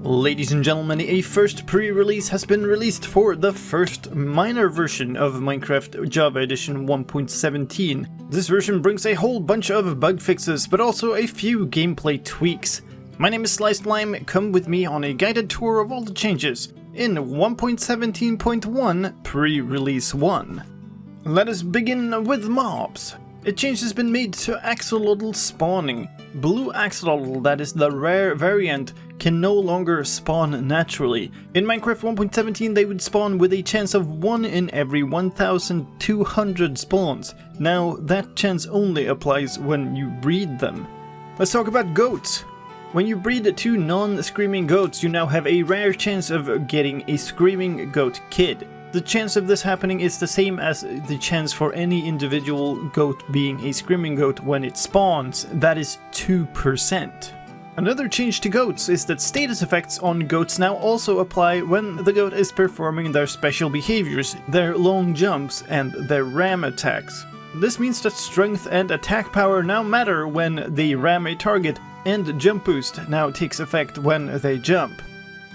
Ladies and gentlemen, a first pre-release has been released for the first minor version of Minecraft Java Edition 1.17. This version brings a whole bunch of bug fixes, but also a few gameplay tweaks. My name is slicedlime, come with me on a guided tour of all the changes in 1.17.1 Pre-Release 1. Let us begin with mobs. A change has been made to axolotl spawning. Blue axolotl, that is the rare variant, can no longer spawn naturally. In Minecraft 1.17 they would spawn with a chance of 1 in every 1200 spawns. Now that chance only applies when you breed them. Let's talk about goats. When you breed 2 non-screaming goats, you now have a rare chance of getting a screaming goat kid. The chance of this happening is the same as the chance for any individual goat being a screaming goat when it spawns, that is 2%. Another change to goats is that status effects on goats now also apply when the goat is performing their special behaviors, their long jumps and their ram attacks. This means that strength and attack power now matter when they ram a target, and jump boost now takes effect when they jump.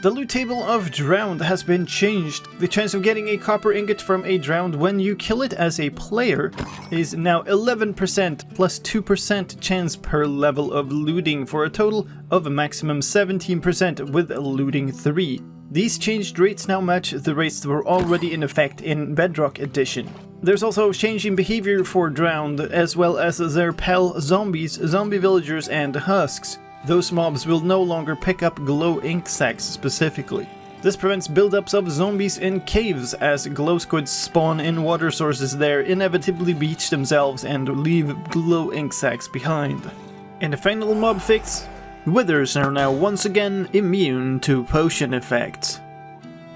The loot table of Drowned has been changed. The chance of getting a copper ingot from a Drowned when you kill it as a player is now 11% plus 2% chance per level of looting for a total of a maximum 17% with looting 3. These changed rates now match the rates that were already in effect in Bedrock Edition. There's also a change in behavior for Drowned, as well as their pal zombies, zombie villagers and husks. Those mobs will no longer pick up glow ink sacs specifically. This prevents buildups of zombies in caves, as glow squids spawn in water sources there, inevitably beach themselves and leave glow ink sacs behind. And the final mob fix, withers are now once again immune to potion effects.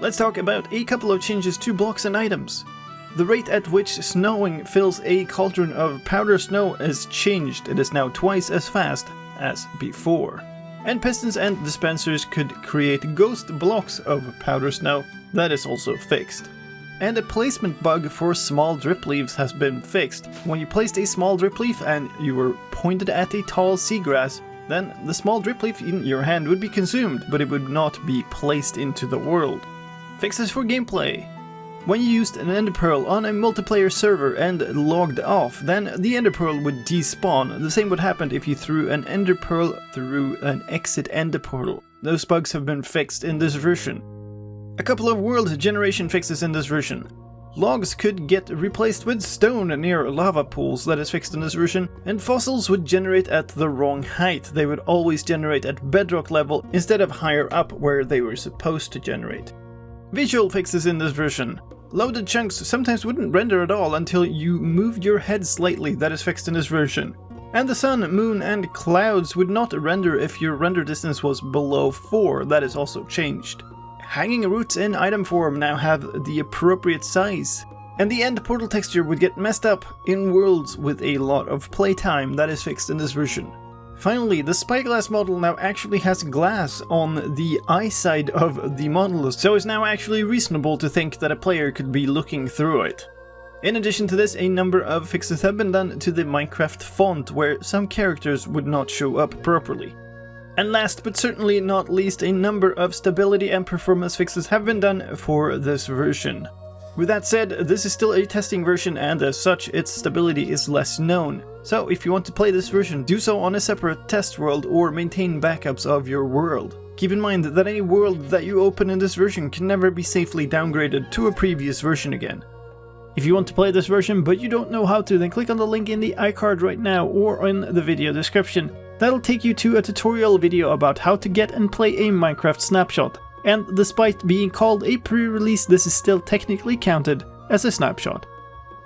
Let's talk about a couple of changes to blocks and items. The rate at which snowing fills a cauldron of powder snow has changed. It is now twice as fast as before. And pistons and dispensers could create ghost blocks of powder snow. That is also fixed. And a placement bug for small drip leaves has been fixed. When you placed a small drip leaf and you were pointed at a tall seagrass, then the small drip leaf in your hand would be consumed, but it would not be placed into the world. Fixes for gameplay. When you used an ender pearl on a multiplayer server and logged off, then the ender pearl would despawn. The same would happen if you threw an ender pearl through an exit ender portal. Those bugs have been fixed in this version. A couple of world generation fixes in this version. Logs could get replaced with stone near lava pools, that is fixed in this version, and fossils would generate at the wrong height. They would always generate at bedrock level instead of higher up where they were supposed to generate. Visual fixes in this version. Loaded chunks sometimes wouldn't render at all until you moved your head slightly, that is fixed in this version. And the sun, moon and clouds would not render if your render distance was below 4, that is also changed. Hanging roots in item form now have the appropriate size. And the end portal texture would get messed up in worlds with a lot of playtime, that is fixed in this version. Finally, the spyglass model now actually has glass on the eye side of the model, so it's now actually reasonable to think that a player could be looking through it. In addition to this, a number of fixes have been done to the Minecraft font, where some characters would not show up properly. And last but certainly not least, a number of stability and performance fixes have been done for this version. With that said, this is still a testing version and as such its stability is less known. So if you want to play this version, do so on a separate test world or maintain backups of your world. Keep in mind that any world that you open in this version can never be safely downgraded to a previous version again. If you want to play this version but you don't know how to, then click on the link in the iCard right now or in the video description. That'll take you to a tutorial video about how to get and play a Minecraft snapshot. And despite being called a pre-release, this is still technically counted as a snapshot.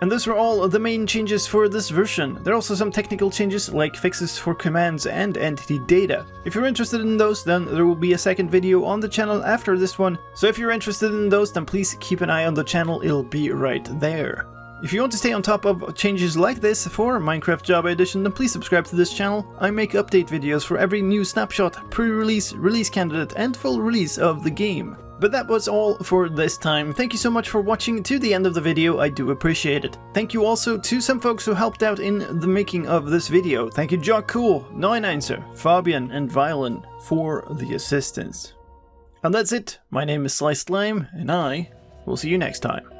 And those were all the main changes for this version. There are also some technical changes like fixes for commands and entity data. If you're interested in those, then there will be a second video on the channel after this one. So if you're interested in those, then please keep an eye on the channel, it'll be right there. If you want to stay on top of changes like this for Minecraft Java Edition, then please subscribe to this channel. I make update videos for every new snapshot, pre-release, release candidate, and full release of the game. But that was all for this time. Thank you so much for watching to the end of the video, I do appreciate it. Thank you also to some folks who helped out in the making of this video. Thank you Jock Cool, Neuneinser, Fabian and Violin for the assistance. And that's it. My name is slicedlime, and I will see you next time.